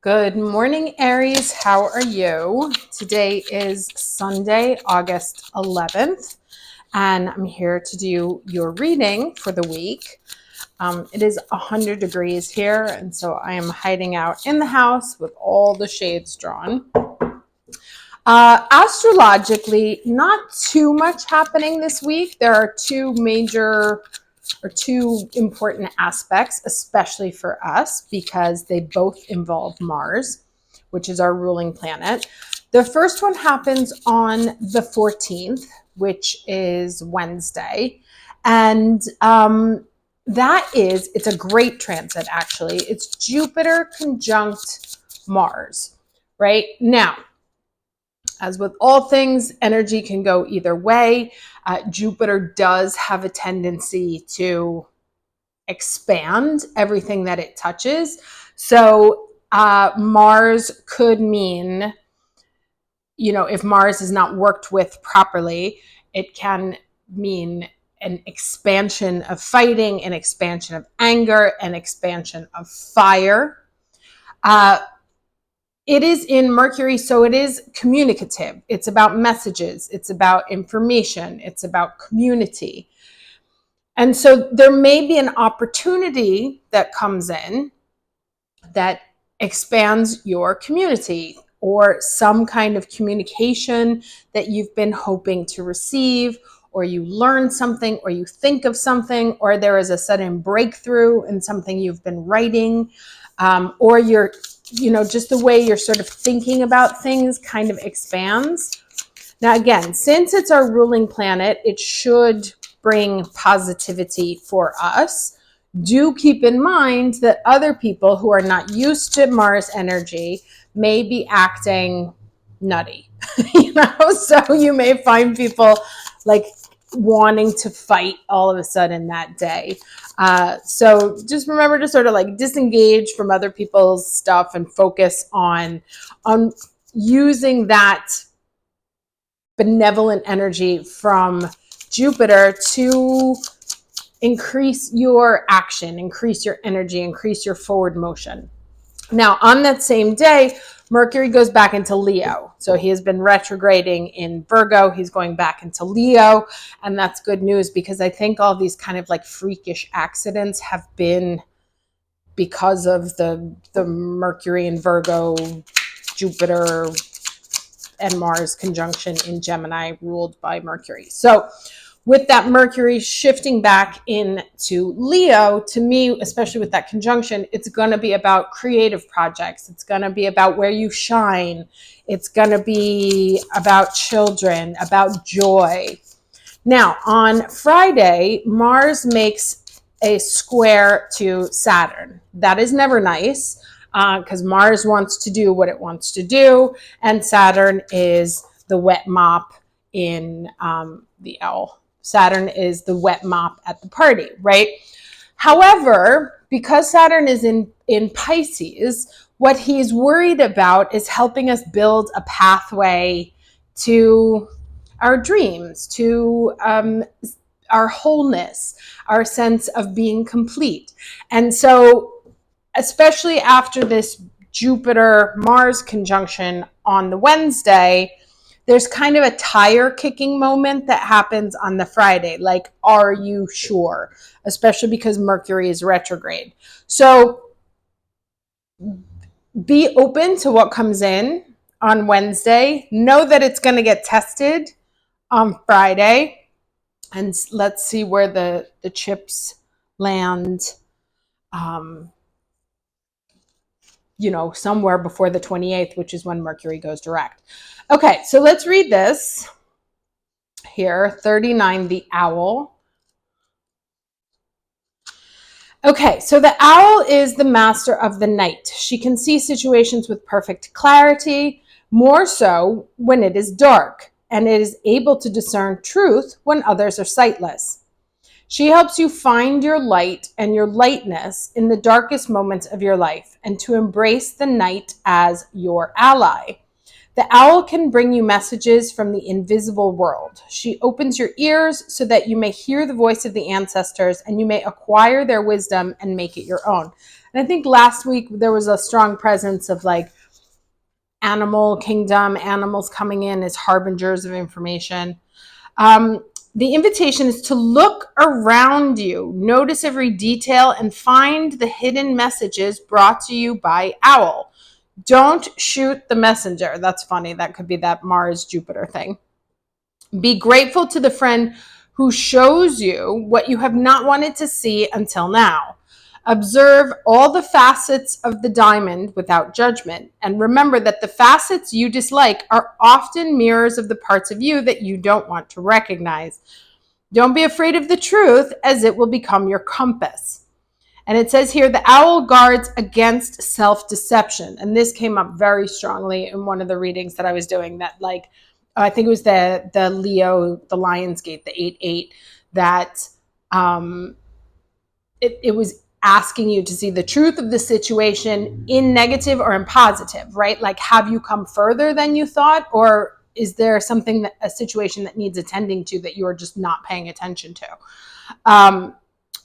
Good morning, Aries. How are you? Today is Sunday, August 11th, and I'm here to do your reading for the week. It is 100 degrees here, and so I am hiding out in the house with all the shades drawn. Astrologically, not too much happening this week. There are two important aspects, especially for us, because they both involve Mars, which is our ruling planet. The first one happens on the 14th, which is Wednesday. And it's a great transit, actually. It's Jupiter conjunct Mars, right? Now, as with all things, energy can go either way. Jupiter does have a tendency to expand everything that it touches. So Mars could mean, if Mars is not worked with properly, it can mean an expansion of fighting, an expansion of anger, an expansion of fire. It is in Mercury, so it is communicative. It's about messages. It's about information. It's about community. And so there may be an opportunity that comes in that expands your community, or some kind of communication that you've been hoping to receive, or you learn something, or you think of something, or there is a sudden breakthrough in something you've been writing, or you're, just the way you're sort of thinking about things kind of expands. Now, again, since it's our ruling planet, it should bring positivity for us. Do keep in mind that other people who are not used to Mars energy may be acting nutty, so you may find people like wanting to fight all of a sudden that day. So just remember to sort of like disengage from other people's stuff and focus on using that benevolent energy from Jupiter to increase your action, increase your energy, increase your forward motion. Now, on that same day, Mercury goes back into Leo. So he has been retrograding in Virgo. He's going back into Leo. And that's good news, because I think all these kind of like freakish accidents have been because of the Mercury in Virgo, Jupiter and Mars conjunction in Gemini, ruled by Mercury. So with that Mercury shifting back into Leo, to me, especially with that conjunction, it's going to be about creative projects. It's going to be about where you shine. It's going to be about children, about joy. Now, on Friday, Mars makes a square to Saturn. That is never nice, because Mars wants to do what it wants to do, and Saturn is the wet mop in the L. Saturn is the wet mop at the party, right? However, because Saturn is in Pisces, what he's worried about is helping us build a pathway to our dreams, to our wholeness, our sense of being complete. And so, especially after this Jupiter-Mars conjunction on the Wednesday, there's kind of a tire kicking moment that happens on the Friday. Like, are you sure? Especially because Mercury is retrograde. So be open to what comes in on Wednesday. Know that it's going to get tested on Friday. And let's see where the chips land, somewhere before the 28th, which is when Mercury goes direct. Okay, so let's read this here. 39, the owl. Okay, so the owl is the master of the night. She can see situations with perfect clarity, more so when it is dark, and it is able to discern truth when others are sightless. She helps you find your light and your lightness in the darkest moments of your life, and to embrace the night as your ally. The owl can bring you messages from the invisible world. She opens your ears so that you may hear the voice of the ancestors and you may acquire their wisdom and make it your own. And I think last week there was a strong presence of like animal kingdom, animals coming in as harbingers of information. The invitation is to look around you, notice every detail, and find the hidden messages brought to you by owl. Don't shoot the messenger. That's funny. That could be that Mars Jupiter thing. Be grateful to the friend who shows you what you have not wanted to see until now. Observe all the facets of the diamond without judgment. And remember that the facets you dislike are often mirrors of the parts of you that you don't want to recognize. Don't be afraid of the truth, as it will become your compass. And it says here, the owl guards against self-deception. And this came up very strongly in one of the readings that I was doing, that like, I think it was the Leo, the Lionsgate, the 8-8, that it was asking you to see the truth of the situation in negative or in positive, right? Like, have you come further than you thought? Or is there something, a situation that needs attending to that you are just not paying attention to?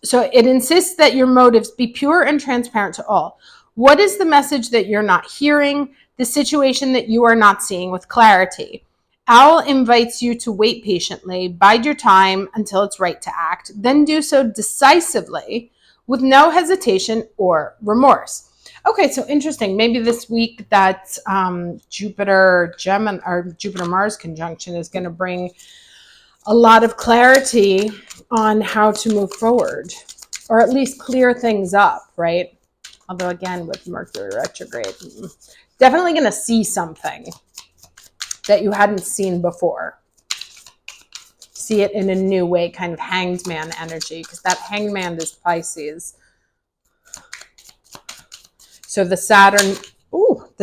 So it insists that your motives be pure and transparent to all. What is the message that you're not hearing? The situation that you are not seeing with clarity? Owl invites you to wait patiently, bide your time until it's right to act, then do so decisively with no hesitation or remorse. Okay, so interesting. Maybe this week that Jupiter Gemini or Jupiter Mars conjunction is going to bring a lot of clarity on how to move forward, or at least clear things up, right? Although again, with Mercury retrograde, definitely going to see something that you hadn't seen before. See it in a new way, kind of hanged man energy, because that hanged man is Pisces. So the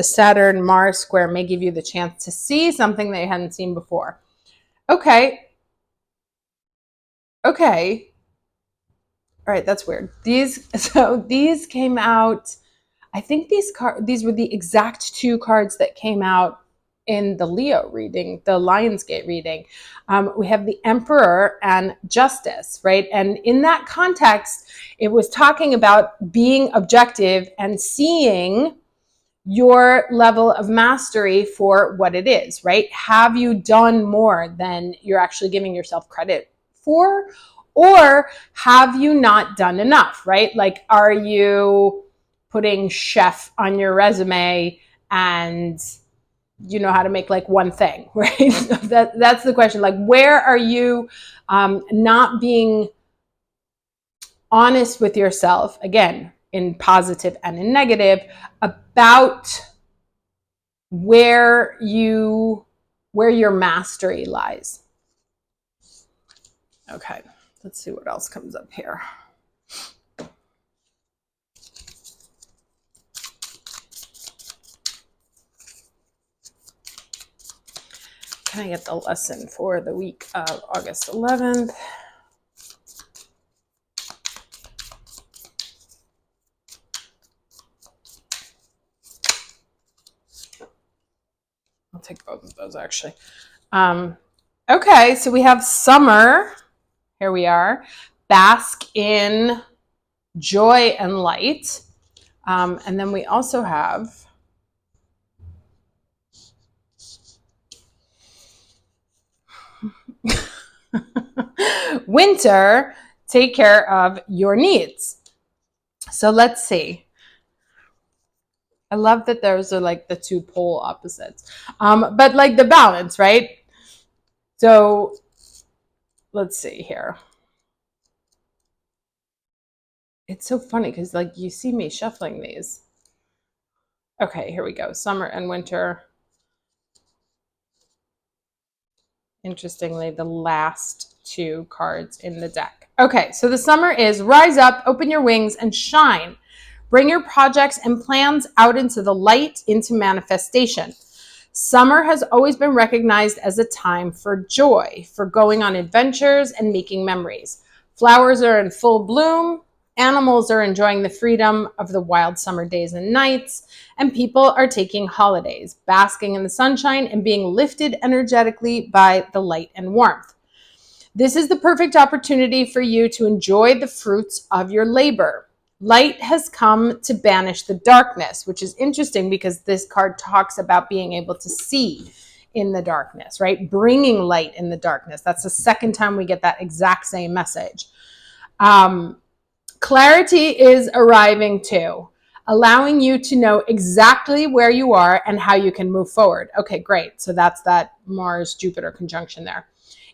Saturn Mars square may give you the chance to see something that you hadn't seen before. Okay. All right, that's weird. These came out. I think these were the exact two cards that came out in the Leo reading, the Lionsgate reading. We have the Emperor and Justice, right? And in that context, it was talking about being objective and seeing your level of mastery for what it is, right? Have you done more than you're actually giving yourself credit for? Or have you not done enough, right? Like, are you putting chef on your resume and you know how to make like one thing, right? That's the question. Like, where are you not being honest with yourself, again, in positive and in negative, about where your mastery lies? Okay, let's see what else comes up here. Can I get the lesson for the week of August 11th? I'll take both of those, actually. Okay, so we have summer. Here we are. Bask in joy and light. And then we also have winter, take care of your needs. So let's see. I love that those are like the two pole opposites, but like the balance, right? So let's see here. It's so funny because like you see me shuffling these. Okay, here we go. Summer and winter. Interestingly, the last two cards in the deck. Okay, so the summer is rise up, open your wings, and shine. Bring your projects and plans out into the light, into manifestation. Summer has always been recognized as a time for joy, for going on adventures and making memories. Flowers are in full bloom, Animals are enjoying the freedom of the wild summer days and nights, and people are taking holidays, basking in the sunshine and being lifted energetically by the light and warmth. This is the perfect opportunity for you to enjoy the fruits of your labor. Light has come to banish the darkness, which is interesting because this card talks about being able to see in the darkness, right? Bringing light in the darkness. That's the second time we get that exact same message. Clarity is arriving too, allowing you to know exactly where you are and how you can move forward. Okay, great. So that's that Mars-Jupiter conjunction there.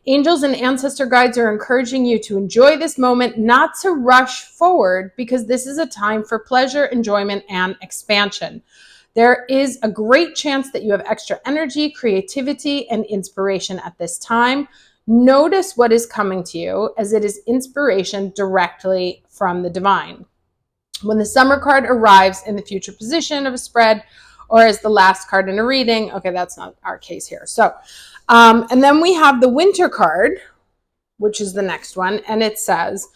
Angels and ancestor guides are encouraging you to enjoy this moment, not to rush forward, because this is a time for pleasure, enjoyment, and expansion. There is a great chance that you have extra energy, creativity, and inspiration at this time. Notice what is coming to you, as it is inspiration directly from the divine. When the summer card arrives in the future position of a spread or as the last card in a reading, okay, that's not our case here. So, and then we have the winter card, which is the next one. And it says,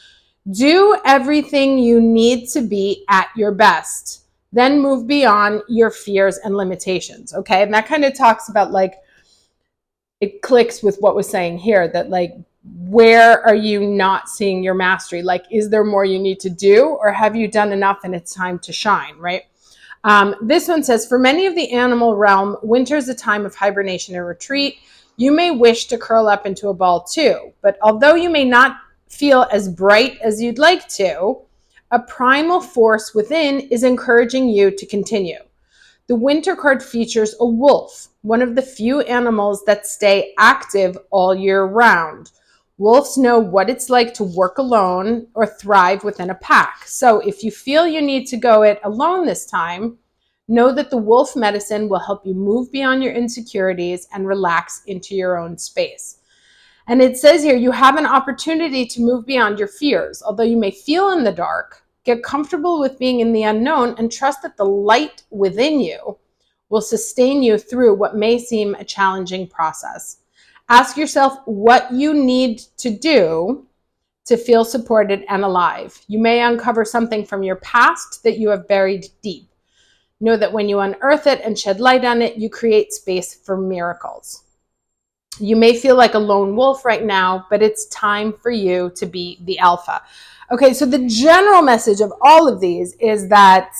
do everything you need to be at your best. Then move beyond your fears and limitations. Okay. And that kind of talks about, like, it clicks with what was saying here, that, like, where are you not seeing your mastery? Like, is there more you need to do, or have you done enough and it's time to shine, right? This one says, for many of the animal realm, winter is a time of hibernation and retreat. You may wish to curl up into a ball too, but although you may not feel as bright as you'd like to, a primal force within is encouraging you to continue. The winter card features a wolf, one of the few animals that stay active all year round. Wolves know what it's like to work alone or thrive within a pack. So if you feel you need to go it alone this time, know that the wolf medicine will help you move beyond your insecurities and relax into your own space. And it says here, you have an opportunity to move beyond your fears. Although you may feel in the dark, get comfortable with being in the unknown and trust that the light within you will sustain you through what may seem a challenging process. Ask yourself what you need to do to feel supported and alive. You may uncover something from your past that you have buried deep. Know that when you unearth it and shed light on it, you create space for miracles. You may feel like a lone wolf right now, but it's time for you to be the alpha. Okay, so the general message of all of these is that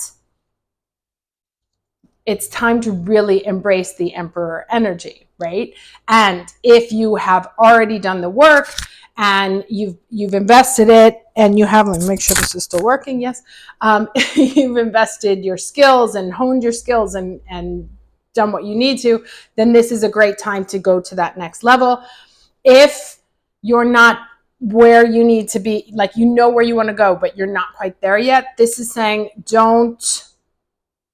it's time to really embrace the emperor energy, right? And if you have already done the work and you've invested it, and you have, let me make sure this is still working, yes. You've invested your skills and honed your skills and done what you need to, then this is a great time to go to that next level. If you're not where you need to be, like, you know where you want to go, but you're not quite there yet, this is saying,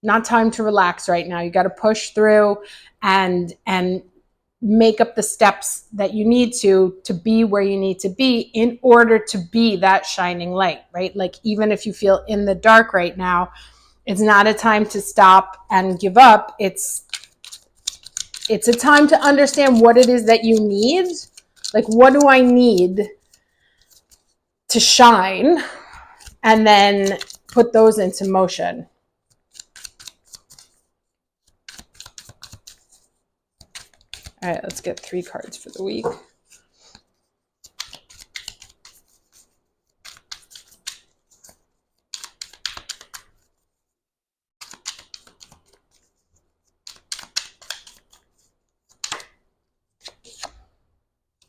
not time to relax right now. You got to push through and make up the steps that you need to be where you need to be in order to be that shining light, right? Like, even if you feel in the dark right now, it's not a time to stop and give up. It's a time to understand what it is that you need. Like, what do I need to shine? And then put those into motion. All right, let's get 3 cards for the week. All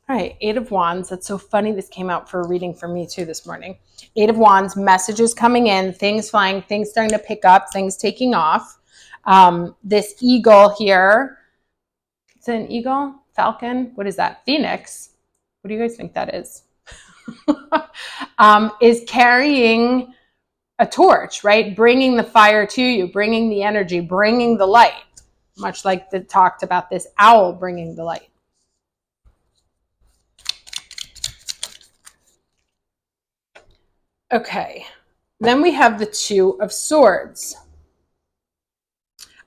right, 8 of Wands. That's so funny. This came out for a reading for me too this morning. 8 of Wands, messages coming in, things flying, things starting to pick up, things taking off. This eagle here, is it an eagle? Falcon? What is that? Phoenix? What do you guys think that is? Is carrying a torch, right? Bringing the fire to you, bringing the energy, bringing the light, much like the talked about this owl bringing the light. Okay, then we have the 2 of Swords.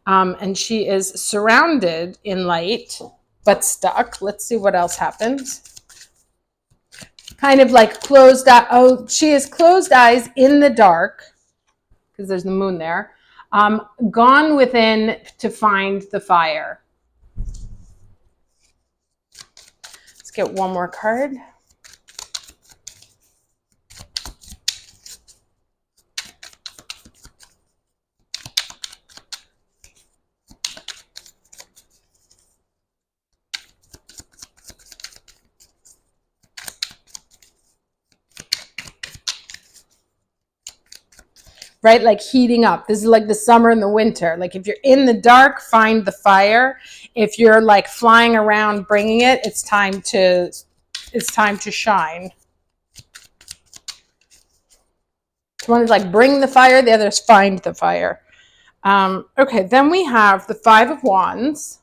And she is surrounded in light, but stuck. Let's see what else happens. kind of like closed eye. Oh, she has closed eyes in the dark because there's the moon there. Gone within to find the fire. Let's get one more card. Right? Like heating up. This is like the summer and the winter. Like if you're in the dark, find the fire. If you're like flying around bringing it, it's time to shine. One is like bring the fire, the other is find the fire. Okay, then we have the Five of Wands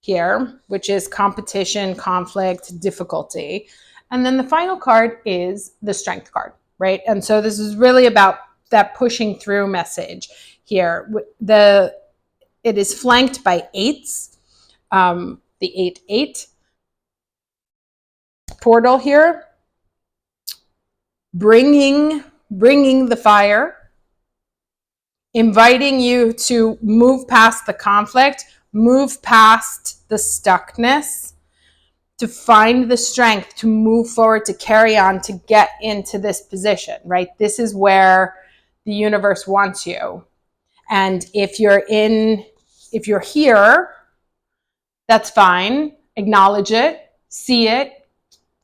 here, which is competition, conflict, difficulty. And then the final card is the Strength card, right? And so this is really about that pushing through message here. It is flanked by eights, the 8-8 portal here, bringing the fire, inviting you to move past the conflict, move past the stuckness, to find the strength to move forward, to carry on, to get into this position, right? This is where the universe wants you. And if you're here, that's fine. Acknowledge it, see it,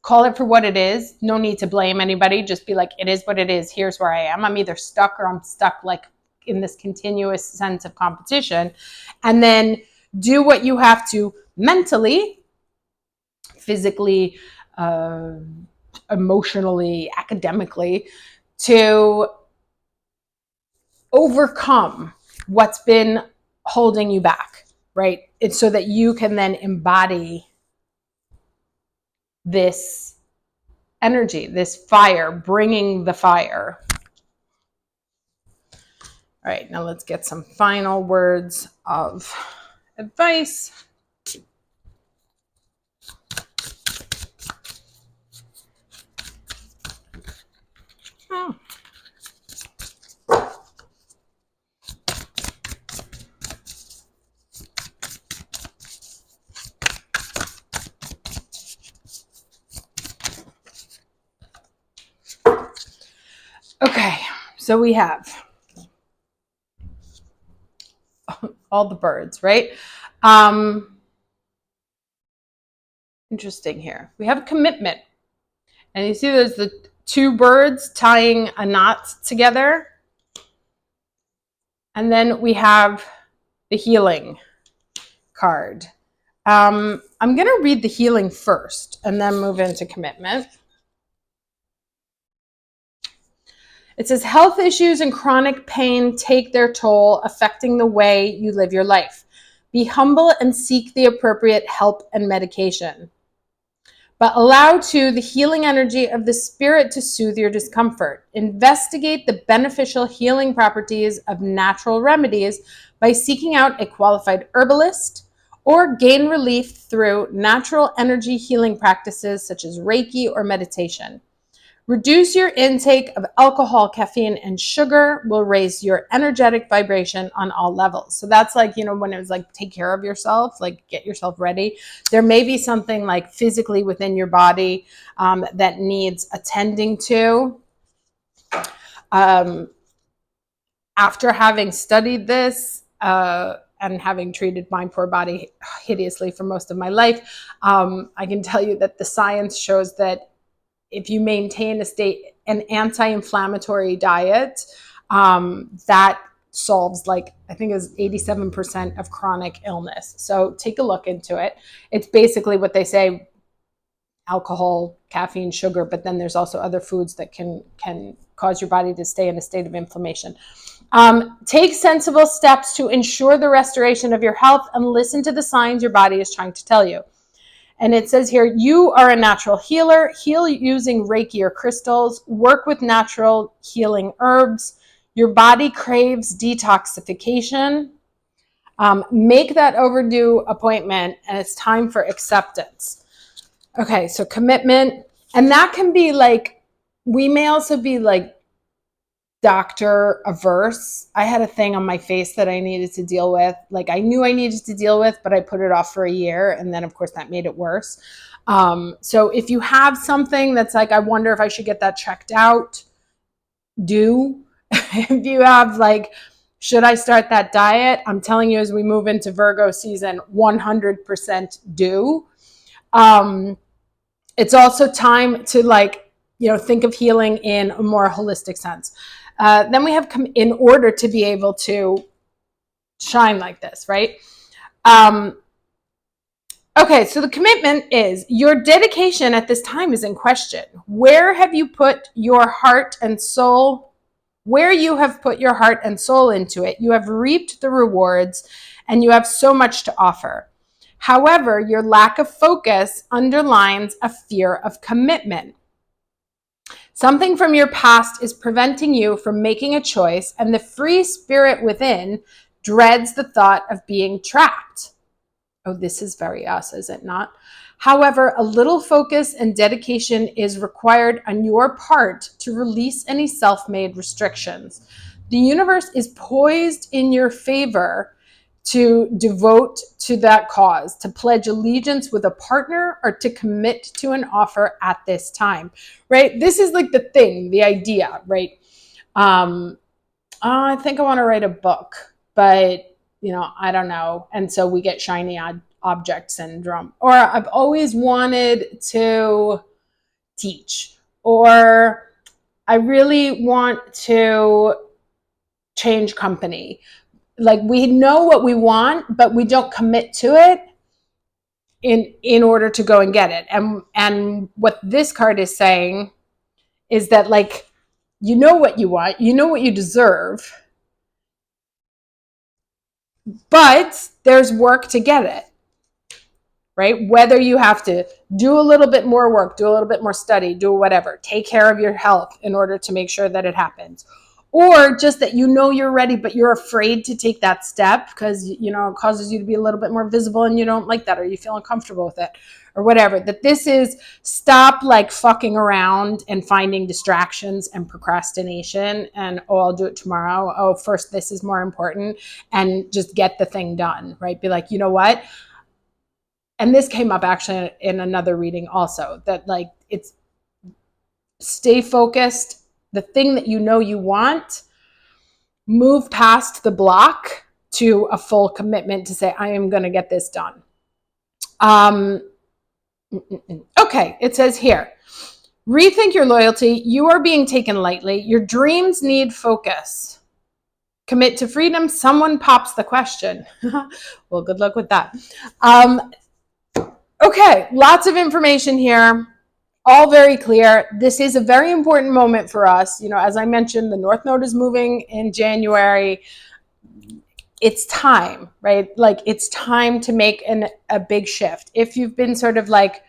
call it for what it is. No need to blame anybody. Just be like, it is what it is. Here's where I am. I'm either stuck or I'm stuck like in this continuous sense of competition. And then do what you have to mentally, physically, emotionally, academically, to overcome what's been holding you back, right? It's so that you can then embody this energy, this fire, bringing the fire. All right, now let's get some final words of advice. Oh. Okay, so we have all the birds, right? Interesting here. We have a commitment. And you see there's the two birds tying a knot together. And then we have the healing card. I'm going to read the healing first and then move into commitment. It says, health issues and chronic pain take their toll, affecting the way you live your life. Be humble and seek the appropriate help and medication. But allow too the healing energy of the spirit to soothe your discomfort. Investigate the beneficial healing properties of natural remedies by seeking out a qualified herbalist, or gain relief through natural energy healing practices such as Reiki or meditation. Reduce your intake of alcohol, caffeine, and sugar will raise your energetic vibration on all levels. So that's like, when it was like, take care of yourself, like get yourself ready. There may be something like physically within your body that needs attending to. After having studied this and having treated my poor body hideously for most of my life, I can tell you that the science shows that if you maintain an anti-inflammatory diet, that solves I think it's 87% of chronic illness. So take a look into it. It's basically what they say, alcohol, caffeine, sugar, but then there's also other foods that can cause your body to stay in a state of inflammation. Take sensible steps to ensure the restoration of your health and listen to the signs your body is trying to tell you. And it says here, you are a natural healer. Heal using Reiki or crystals. Work with natural healing herbs. Your body craves detoxification. Make that overdue appointment, and it's time for acceptance. Okay, so commitment, And that can be like, we may also be like doctor averse. I had a thing on my face that I needed to deal with. Like I knew I needed to deal with, but I put it off for a year. And then of course that made it worse. So if you have something that's like, I wonder if I should get that checked out, do. If you have like, should I start that diet? I'm telling you, as we move into Virgo season, 100% do. It's also time to like, think of healing in a more holistic sense. Then we have in order to be able to shine like this, right? Okay, so the commitment is your dedication at this time is in question. Where have you put your heart and soul? Where you have put your heart and soul into it, you have reaped the rewards and you have so much to offer. However, your lack of focus underlines a fear of commitment. Something from your past is preventing you from making a choice, and the free spirit within dreads the thought of being trapped. Oh, this is very us, is it not? However, a little focus and dedication is required on your part to release any self-made restrictions. The universe is poised in your favor to devote to that cause, to pledge allegiance with a partner, or to commit to an offer at this time, right? This is like the thing, the idea, right? I think I want to write a book, but I don't know. And so we get shiny object syndrome. Or I've always wanted to teach, or I really want to change company. Like we know what we want, but we don't commit to it in order to go and get it. And what this card is saying is that like, you know what you want, you know what you deserve, but there's work to get it, right? Whether you have to do a little bit more work, do a little bit more study, do whatever, take care of your health in order to make sure that it happens. Or just that you're ready, but you're afraid to take that step because, it causes you to be a little bit more visible and you don't like that, or you feel uncomfortable with it, or whatever. That this is stop like fucking around and finding distractions and procrastination and, oh, I'll do it tomorrow. Oh, first, this is more important, and just get the thing done, right? Be like, you know what? And this came up actually in another reading also, that like it's stay focused. The thing that you want, move past the block to a full commitment to say, I am going to get this done. Okay, it says here, rethink your loyalty. You are being taken lightly. Your dreams need focus. Commit to freedom. Someone pops the question. Well, good luck with that. Okay, lots of information here. All very clear. This is a very important moment for us. As I mentioned, the North Node is moving in January. It's time, right? Like it's time to make a big shift. If you've been sort of like,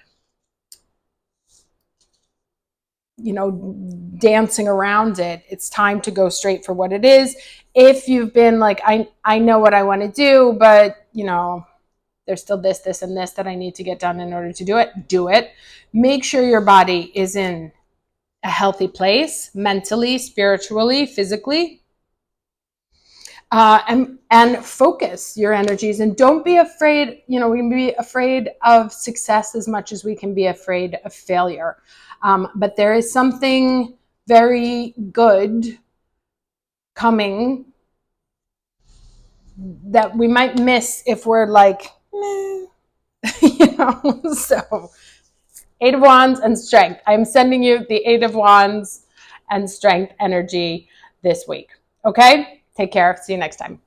dancing around it, it's time to go straight for what it is. If you've been like, I know what I want to do, but there's still this, and this that I need to get done in order to do it. Make sure your body is in a healthy place, mentally, spiritually, physically, and focus your energies. And don't be afraid. We can be afraid of success as much as we can be afraid of failure. But there is something very good coming that we might miss if we're like, meh. So 8 of Wands and Strength. I'm sending you the 8 of Wands and Strength energy this week. Okay? Take care. See you next time.